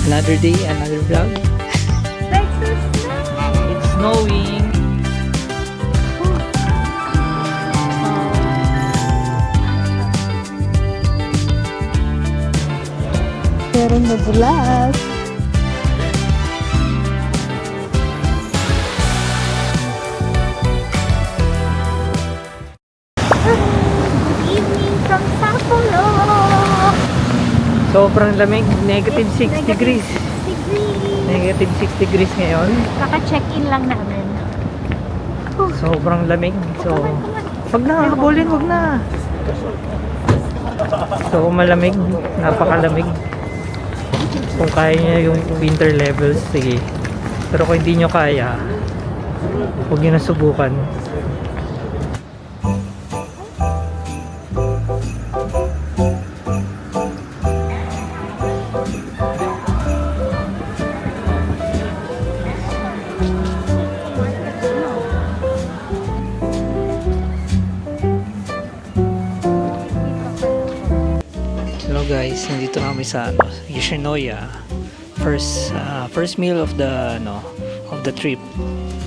Another day, another vlog. It's snowing. Pero nadulas. Good evening from Sapolo. Sobrang lamig. Negative 6 degrees. Negative 6 degrees ngayon. Kaka-check-in lang namin. Sobrang lamig. So, wag na, habulin, wag na. So, malamig. Napakalamig. Kung kaya niya yung winter levels, sige. Pero kung hindi nyo kaya, huwag nyo na subukan. Hello guys, nandito na kami sa Yoshinoya. First meal of the trip.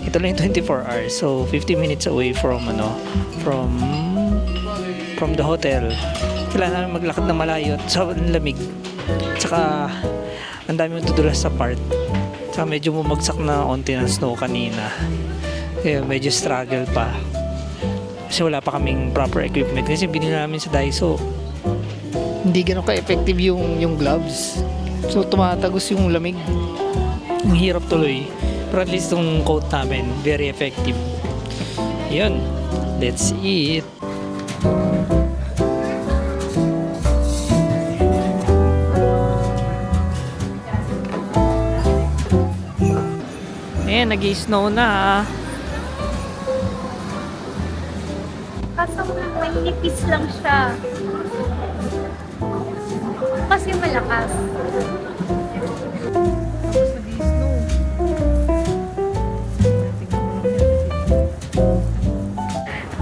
Ito lang yung 24 hours. So 50 minutes away from the hotel. Kailangan namin maglakad na malayo sa lamig. Tsaka ang dami mong tudulas sa part. Tsaka medyo bumagsak na onti ng snow kanina. Kaya medyo struggle pa. Kasi wala pa kaming proper equipment. Kasi binili namin sa Daiso. Hindi ganun ka-effective yung gloves. So, tumatagos yung lamig. Ang hirap tuloy. Pero at least yung coat namin, very effective. Yun. Let's eat. Ayan, nag-i-snow na. Kaso may nipis lang siya. Kasi malakas.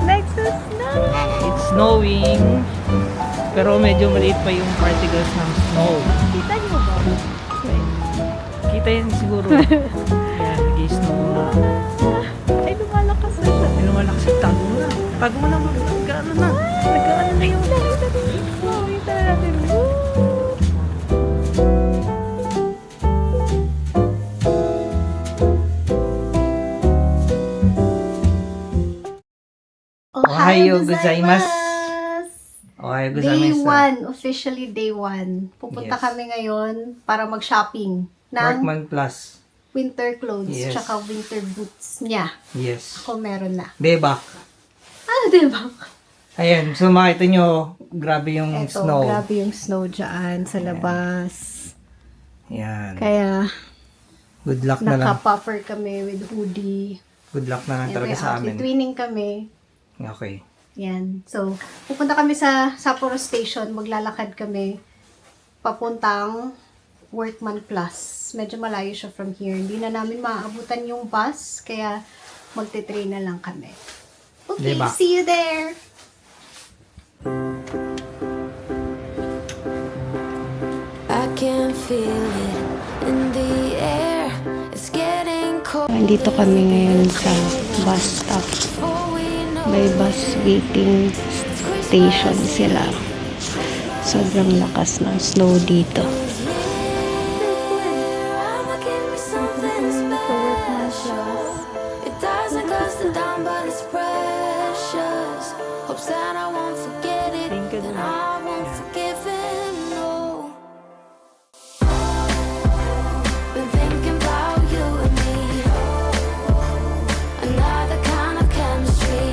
Nagsusnow! It's snowing. Pero medyo maliit pa yung particles ng snow. Kita niyo ba? Kita yan siguro. Ayan, nag-i-snow na. Ay, lumalakas na siya. Ano malakas yung tago mo na. Tago mo na, magkaano na. Nagkaano na yun. Kita na natin. Ohayo gozaimasu. Ohayo Day gozaimasu. 1, officially day 1. Pupunta Yes. kami ngayon para mag-shopping ng Workman Plus. winter clothes Yes. tsaka winter boots niya. Yes. Ako meron na. Debak. Ah, diba? Ayan, so makita nyo, grabe yung Eto, snow. grabe yung snow dyan sa labas. Ayan. Kaya, Good luck na lang. naka-puffer kami with hoodie. Good luck na lang And talaga may sa outfit. amin. Twinning kami. Okay. Yan. So, pupunta kami sa Sapporo Station. Maglalakad kami papuntang Workman Plus. Medyo malayo siya from here. Hindi na namin maaabutan yung bus. Kaya, magte-train na lang kami. Okay, Diba? see you there! I can feel it in the air. It's getting cold. Nandito kami ngayon sa bus stop. Before we know May bus waiting station sila. Sobrang lakas ng snow dito. I'ma give me something special. It doesn't cost a dime, but it's precious. Hopes that I won't forget it, and I won't forgive it. No. Been thinking about you and me. Another kind of chemistry.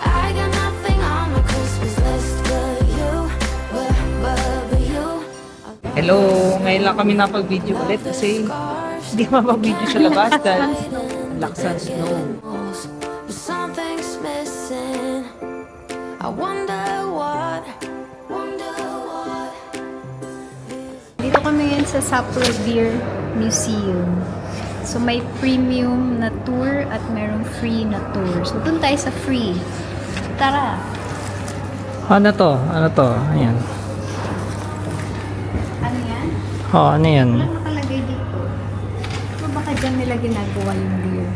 I got nothing on my Christmas list but you, but you. Hello, ngayon lang kami napag-video ulit kasi hindi mapag-video sa labas dahil lakas ng snow. But something's missing. I wonder what. Dito kami ngayon sa Sapporo Beer Museum. So, may premium na tour at merong free na tour. So, dun tayo sa free. Tara! Ano to? Ano to? Ayan. Ano yan? Oh, ano yan? Ano nakalagay dito? Ano baka dyan nila ginagawa yung beer?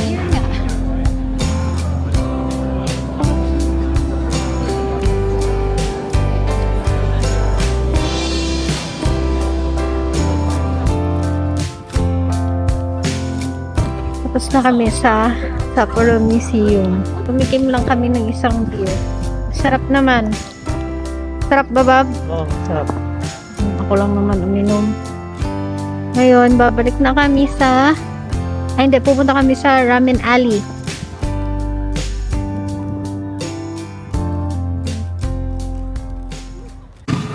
Yun nga. Tapos na kami sa Sapporo Museum. Tumikim lang kami ng isang beer. Sarap naman. Sarap ba, Bob? Oh, sarap. Ako lang naman uminom. Ngayon, babalik na kami sa... Ay, hindi. Pupunta kami sa Ramen Alley.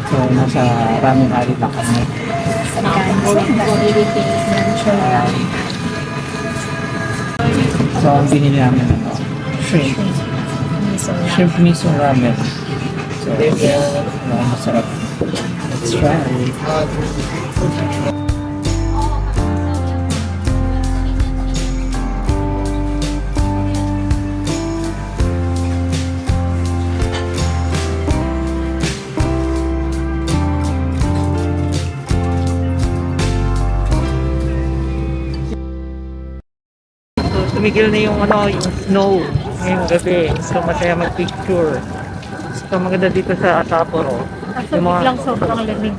So, nasa Ramen Alley na kami. So, ang binili namin ano, shrimp. Shrimp miso ramen. So, masarap. Let's try. So, tumigil na yung ano, yung snow ngayong gabi. So, masaya mag-picture. So, maganda dito sa Sapporo. Yung mga, Lang sobrang lamig.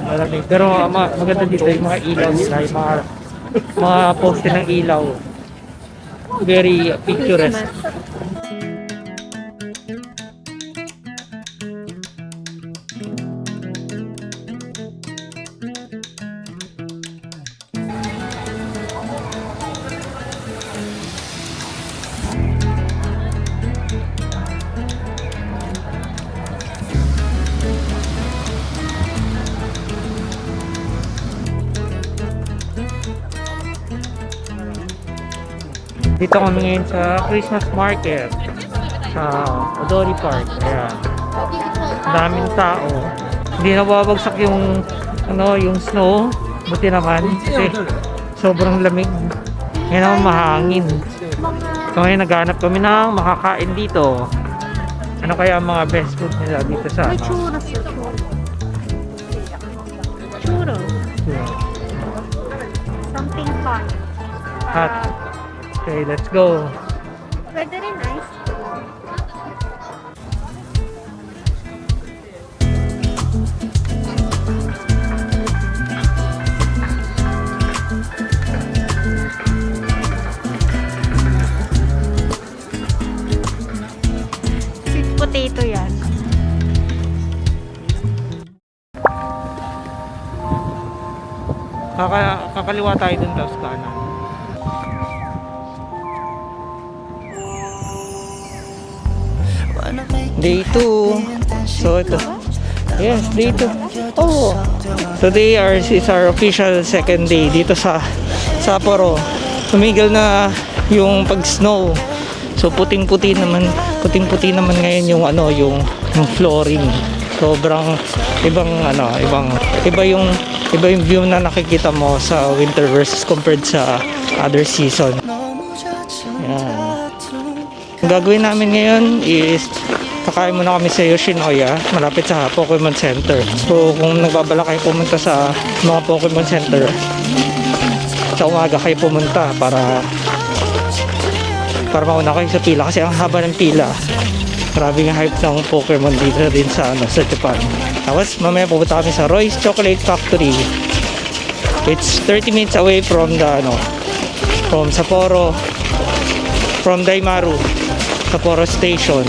malamig. Pero maganda dito yung mga ilaw nila, yung mga poste ng ilaw. Very picturesque. Dito kami ngayon sa Christmas market sa Odori Park. Ayan. Daming tao. Hindi nababagsak yung yung snow. Buti naman kasi sobrang lamig. Ngayon naman mahangin. So ngayon naghanap kami ng makakain dito. Ano kaya ang mga best food nila dito sa May churros. Churros. Something hot. Hot. Okay, let's go. Pwede rin ice. Sweet potato yan. Kakaliwa tayo dun tapos kanan. Day 2. So ito. Yes, day 2. Oh. Today is our official second day dito sa Sapporo. Tumigil na yung pag-snow. So puting-puti naman ngayon yung yung flooring. Sobrang iba yung view na nakikita mo sa winter versus compared sa other season. Yan. Ang gagawin namin ngayon is kakain muna kami sa Yoshinoya, malapit sa Pokemon Center. So kung nagbabala kayo pumunta sa mga Pokemon Center, sa umaga kayo pumunta para mauna kayo sa pila kasi ang haba ng pila. Grabe nga hype ng Pokemon dito din sa sa Japan. Tapos mamaya pupunta kami sa Roy's Chocolate Factory. It's 30 minutes away from from Sapporo, from Daimaru, Sapporo Station.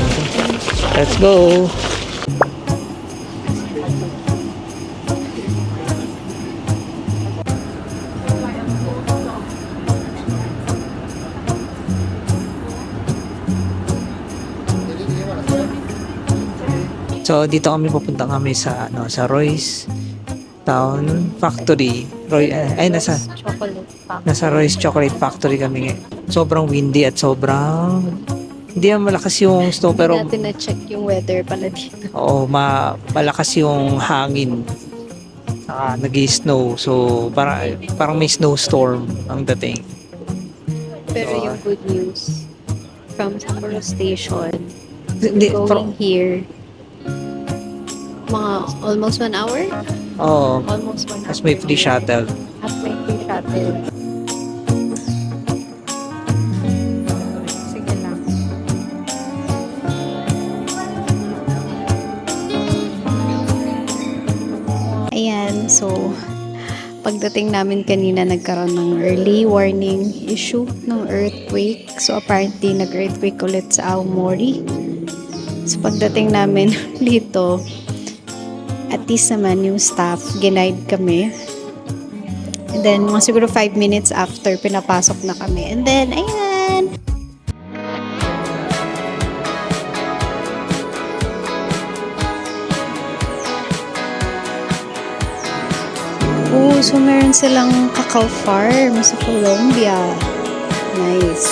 Let's go! So dito kami pupunta kami sa sa Roy's Town Factory. Nasa Roy's Chocolate Factory kami ngayon. Sobrang windy at sobrang hindi naman malakas yung snow pero Hindi natin na-check yung weather pala dito. oo, malakas yung hangin. Saka nag-snow. So parang may snowstorm ang dating. Pero yung good news, from Sapporo Station, Hindi, going here, mga almost 1 hour? oo, Almost 1 hour. mas may free shuttle. At may free shuttle. Sige lang. Ayan, so pagdating namin kanina nagkaroon ng early warning issue ng earthquake. So apparently nag-earthquake ulit sa Aomori. So pagdating namin dito, at least naman yung staff, ginaid kami. And then, mga siguro 5 minutes after, pinapasok na kami. And then, ayan! Oh, so meron silang cacao farm sa Colombia. Nice.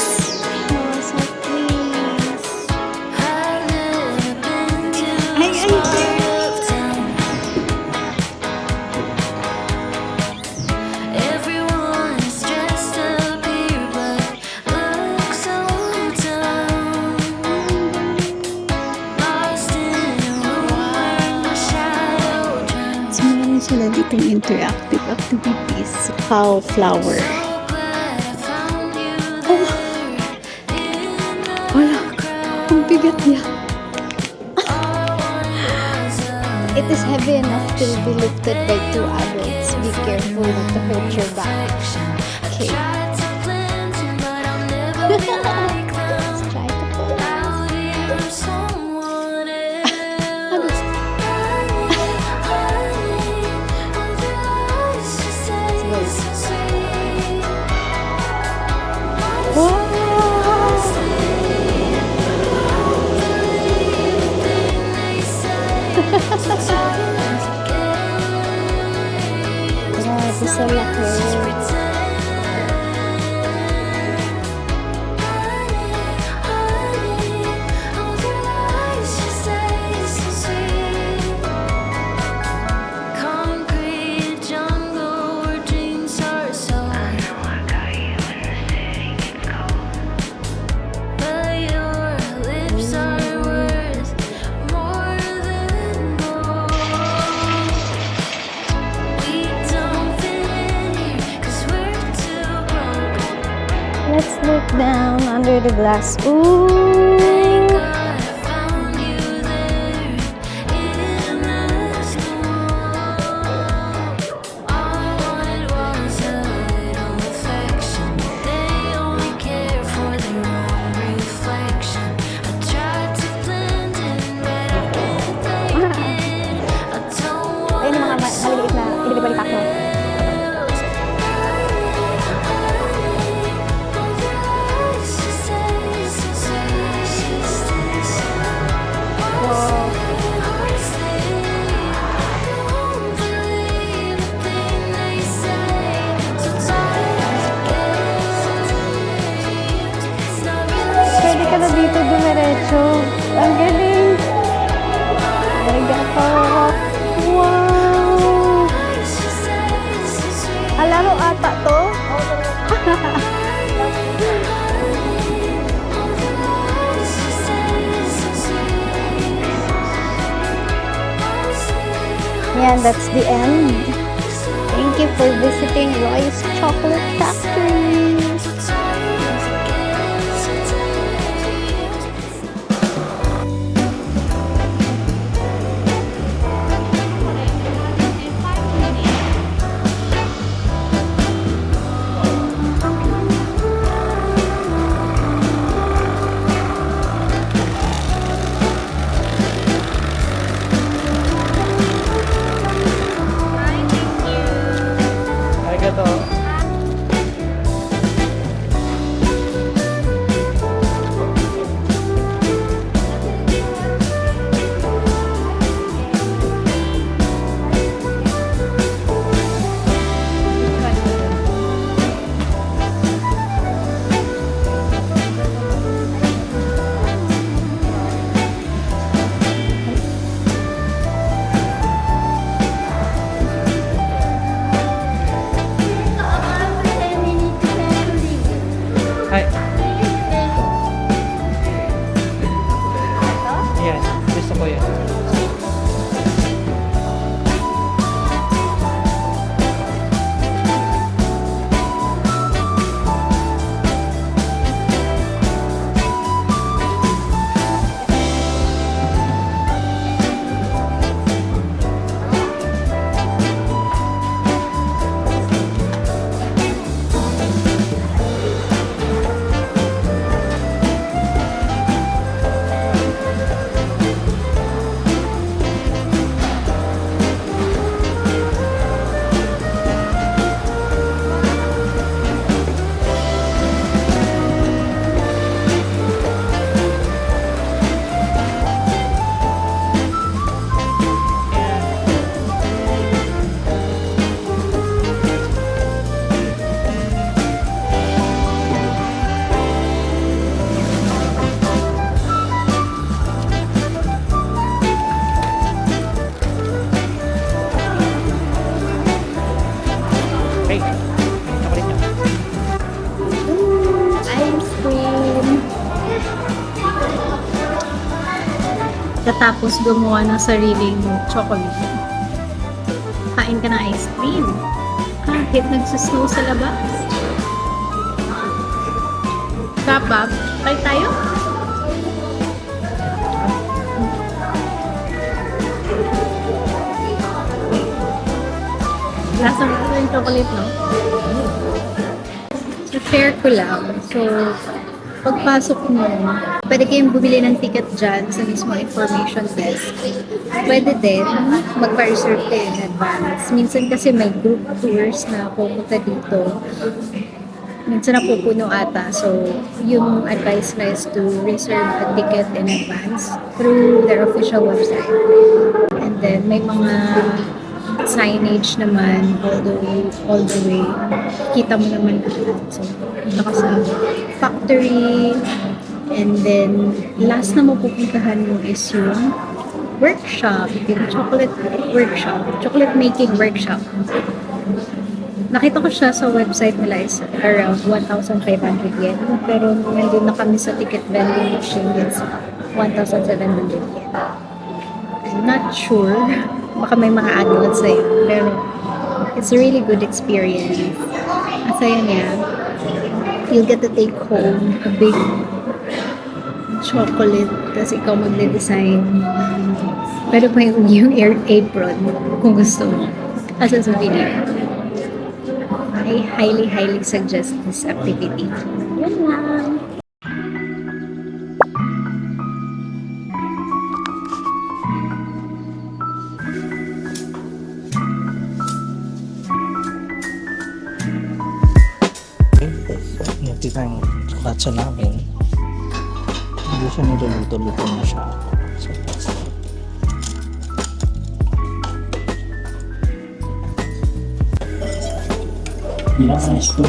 Oh, so please. Ay, Everyone's dressed up here, but look so dumb. Lost in a room where my shadow drowns. So, meron sila ditong interactive activities. Cacao flower. Glad I found you Oh, wala. Ang bigat niya. It is heavy enough to be lifted by 2 adults. Be careful not to hurt your back. Okay. tried to blend in, but I'll never be like them. Let's try to pull. Out here, I'm someone else. Grabe sa laki. Concrete jungle where dreams are sold. But your lips are worth more than gold. We don't fit in here 'cause we're too broke. Let's look down under the glass. Ooh! God, I found you there in the storm. All I wanted was a little affection. They only care for their own reflection. I tried to blend in, but I can't break in. I don't want Ayun yung mga maliliit na individual pack mo. Pwede ka na dito dumiretso. Ang galing. Arigato. Wow! Alaro ata to? Yan, that's the end. Thank you for visiting Roy's Chocolate Factory. Gusto ko yan. Hey, chocolate nyo. Ice cream. Katapos gumawa ng sariling chocolate. Kain ka ng ice cream. Kahit nagsusnow sa labas. Kapag, kain tayo? Lasang ito yung chocolate, no? Share ko lang. So, pagpasok mo, pwede kayong bumili ng ticket dyan sa mismo information desk. Pwede din magpa-reserve kayo in advance. Minsan kasi may group tours na pupunta dito. Minsan napupuno ata. So, yung advice na is to reserve a ticket in advance through their official website. And then, may mga signage naman all the way. Kita mo naman lahat. So, punta ka sa factory, and then last na mapupuntahan mo is yung workshop, yung chocolate workshop, chocolate making workshop. Nakita ko siya sa website nila is around 1,500 yen. Pero nandun na kami sa ticket vending machine, it's 1,700 yen. I'm not sure. Baka may mga adults sa'yo. Pero it's a really good experience. At sa'yo niya, you'll get to take home a big chocolate. Tapos ikaw magde-design. Pwede pa yung apron kung gusto mo. As a souvenir. I highly suggest this activity. Yan lang. Ito yung katsa namin. Hindi siya niluluto-luto na siya. So,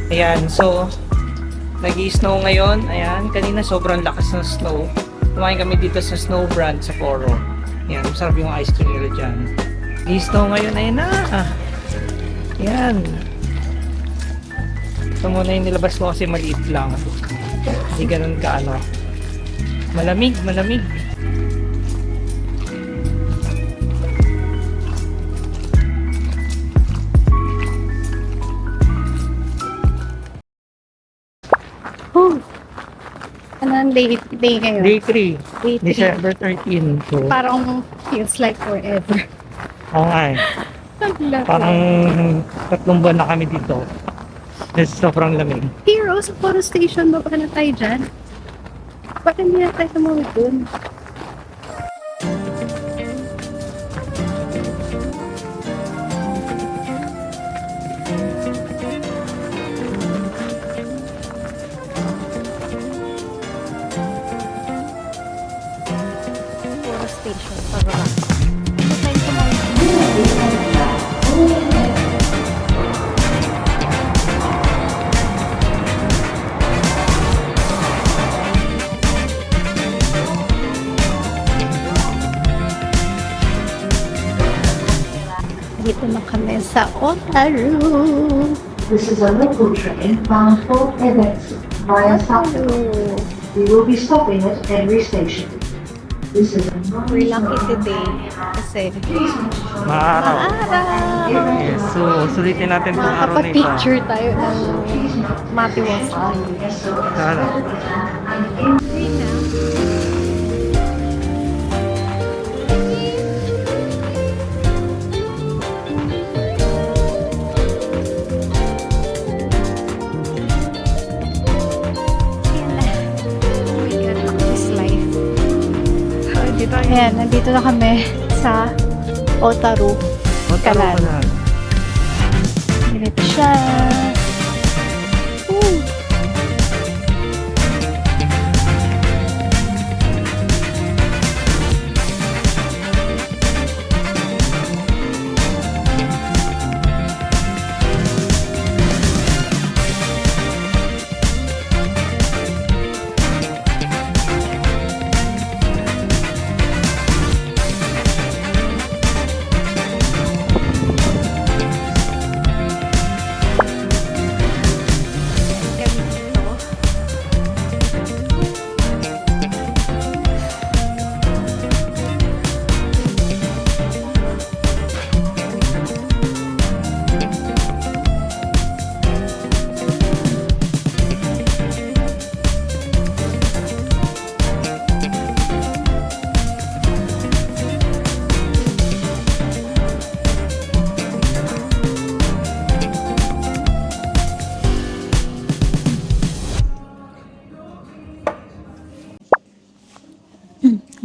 ayan, so nag-i-snow ngayon. Ayan, kanina sobrang lakas ng snow. Kumain kami dito sa Snow Brand sa Foro. Ayan, masarap yung ice cream nila dyan. Nag-i-snow ngayon, ayan na. Ayan. Ito muna yung nilabas ko kasi maliit lang. Hindi ganun ka ano. Malamig. Oh! Anong day ngayon? Day 3, Day 3. December 13. So, Parang feels like forever. oo nga eh. Parang 3 buwan na kami dito. Kasi sobrang lamig. Hero, sa Foro Station ba na tayo dyan? Bakit hindi na tayo tumawid dun? Puro station, pababa. Hindi tayo tumawid. Dito na kami sa Otaru. This is a local train bound for Edexi via Sapporo. We will be stopping at every station. This is a We're lucky today kasi Maaraw. maaraw. Yes, so sulitin natin itong araw na ito. Makakapag-picture tayo ng matiwasan. Sana. Ayan, nandito na kami sa Otaru. Kalan. Ganito siya. Woo!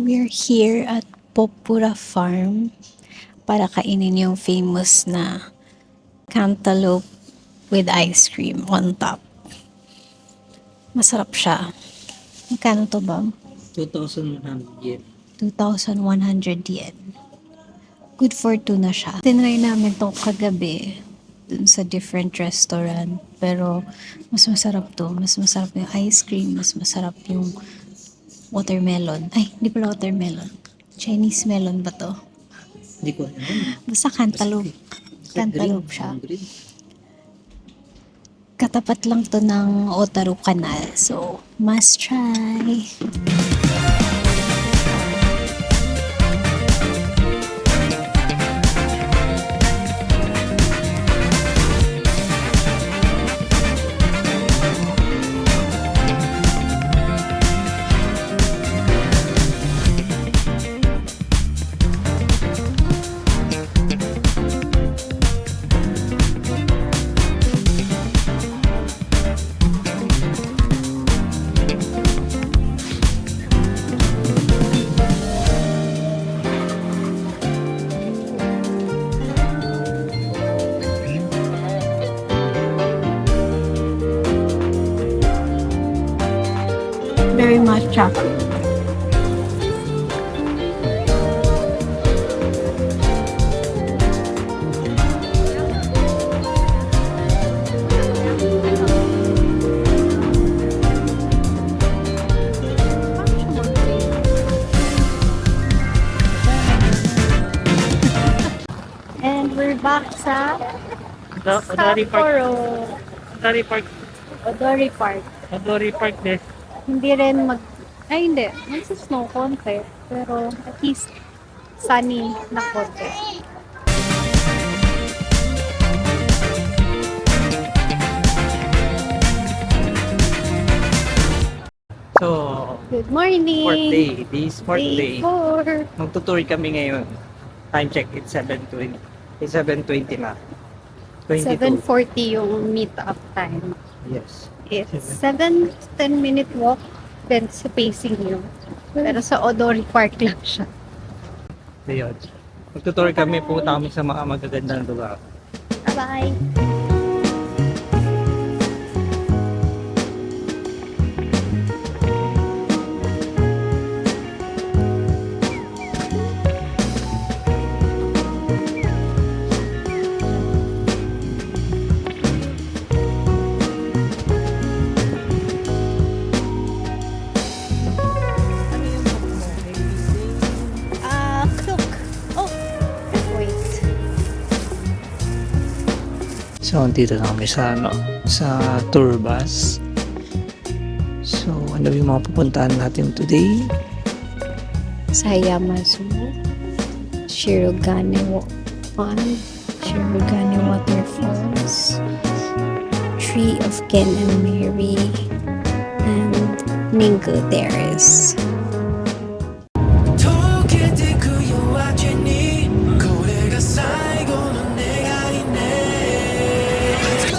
We're here at Popura Farm para kainin yung famous na cantaloupe with ice cream on top. Masarap siya. Magkano to ba? 2,100 yen. 2,100 yen. Good for two na siya. Tinry namin tong kagabi dun sa different restaurant. Pero mas masarap to. Mas masarap yung ice cream. Mas masarap yung watermelon. Ay, hindi pala watermelon. Chinese melon ba to? Hindi ko alam. Basta cantaloupe. Cantaloupe siya. Green. Katapat lang to ng Otaru Canal. So, must try. Very matcha. And we're back sa Odori Park. Sapporo. Odori Park. Odori Park. Odori Park din. Hindi rin ay hindi, magsa-snow konti, pero at least sunny na konti. So, Good morning! fourth day. This fourth Day day. 4. Magtutour kami ngayon. Time check, it's 7:20. It's 7:20 na. 22. 7:40 yung meet-up time. Yes. It's 7-10 minute walk Depende sa pacing nyo. Pero sa Odori Park lang siya. Ayun. Magtutour kami, pupunta kami sa mga magagandang lugar. Bye-bye! Cook. Oh, wait. So, dito na kami sa, sa tour bus. So, ano yung mga pupuntahan natin today? Sayama Zoo, Shirogane Pond, Shirogane Waterfalls, Tree of Ken and Mary, and Ningo Terrace. 溶けてく夜明けにこれが最後の願いね Let's go!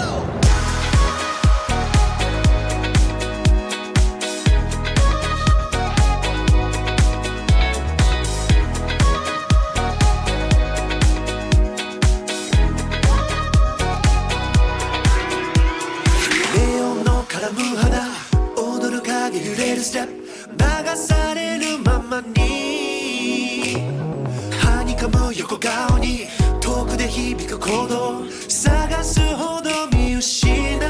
ネオンの絡む花踊る影揺れるステップ流されるままにはにかむ横顔に遠くで響く鼓動探すほど見失い溶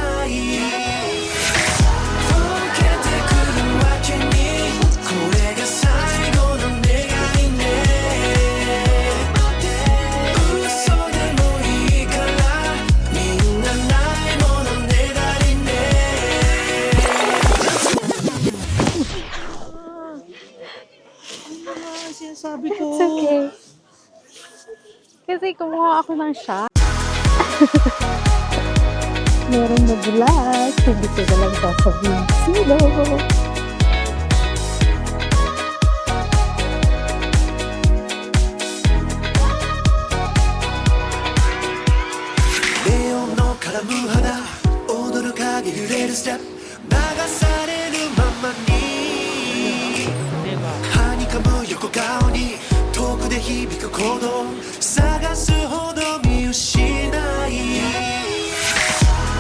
けてくるわけにこれが最後の願いね嘘でもいいからみんなないものねだりね Sinasabi ko. It's okay. Kasi kumuha ako ng shot. Meron na bulag. Hindi ko na lang sasabihin sino. Neon の絡む花踊る影揺れるステップ流されるままにはにかむ横顔に遠くで響く鼓動探すほど見失い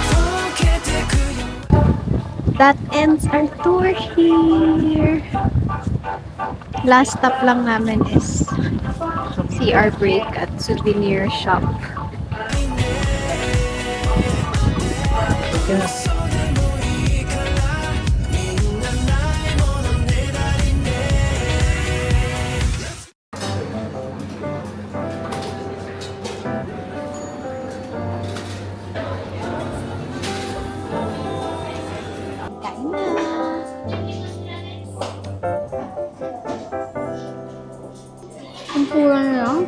溶けてくよ That ends our tour here. Last stop lang namin is CR break at souvenir shop. Kain na. Ang pura na lang.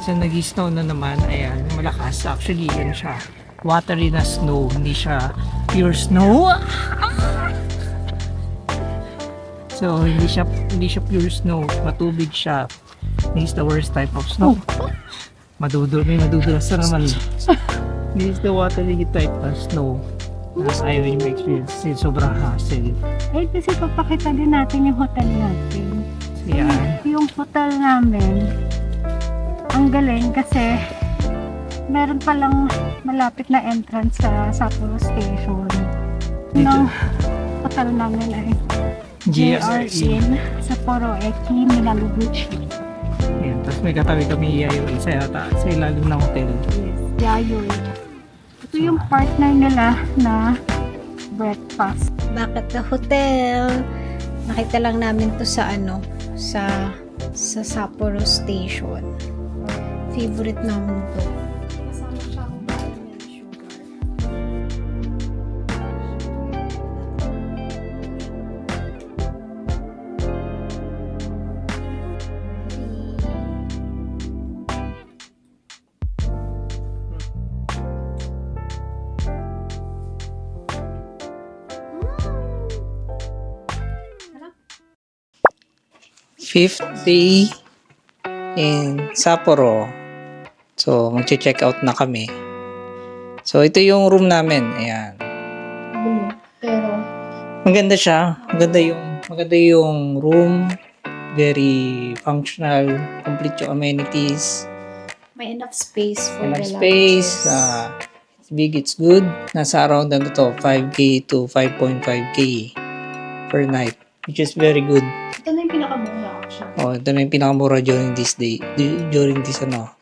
Sa nag-snow na naman, ayan, malakas. Actually, yan siya. Watery na snow, hindi siya pure snow. So, hindi siya pure snow. Matubig siya. This is the worst type of snow. May madudulas na naman. This is the watery type of snow. Ayaw yung experience. Sobrang hassle. Eh, kasi papakita din natin yung hotel natin. Yan. Yung hotel namin, ang galing kasi meron palang malapit na entrance sa Sapporo Station. Dito. Ng hotel namin ay JR GSRE. Inn, Sapporo Eki, Minaluguchi. Yan. Tapos may katabi kami yung isa yata sa ilalim ng hotel. Yes, Yayoi. Ito yung partner nila na breakfast. Back at the hotel. Nakita lang namin to sa sa Sapporo Station. Favorite namin to. Kasama siyang caramel sugar. Fifth day in Sapporo. So, mag-check out na kami. So, ito yung room namin. Ayan. Blue. Pero, Maganda siya. Maganda yung room. Very functional. Complete yung amenities. may enough space for Enough the space. luggages. It's big, it's good. Nasa around ano to, 5K to 5.5K per night. Which is very good. Ito na yung pinakamura actually. Oh, ito na yung pinakamura during this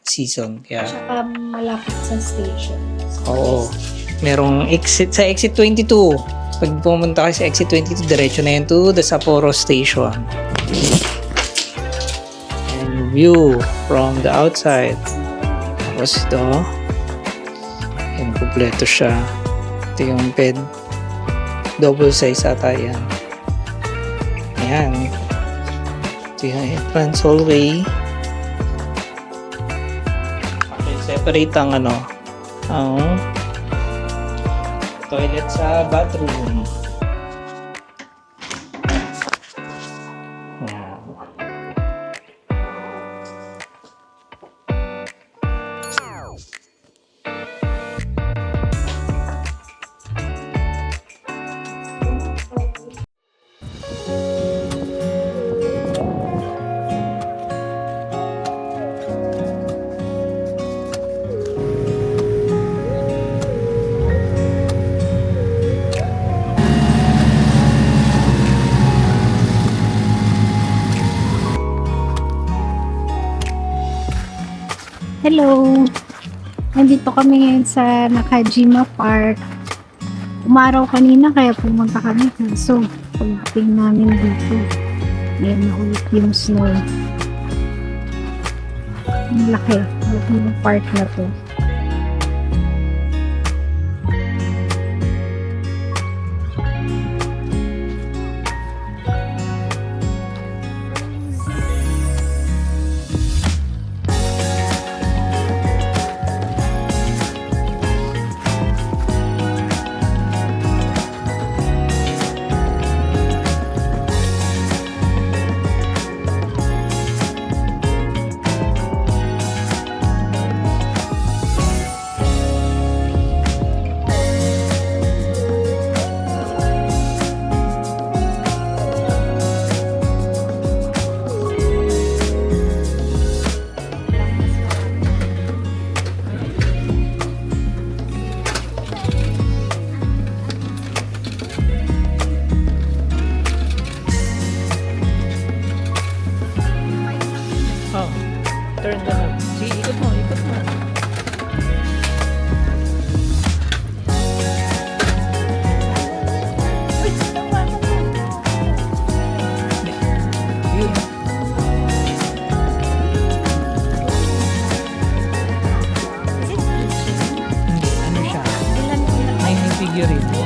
season. Kaya, Tsaka malapit sa station. oo. Merong exit, sa exit 22. Pag pumunta kayo sa exit 22, diretso na yan to the Sapporo Station. And view from the outside. Tapos ito, yan, kompleto siya. Ito yung bed. Double size ata yan. Ayan. Ito yung entrance hallway. Okay, separate ang ang toilet sa bathroom. Ayan. Hello! Nandito kami ngayon sa Nakajima Park. Umaraw kanina kaya pumunta kami. So, pagdating namin dito, ngayon na ulit yung snow. Ang laki. Laki ng park na to. Oh, turn the knob. Sige, ikot mo, ikot mo. Yun. Hindi, ano siya? May figurine.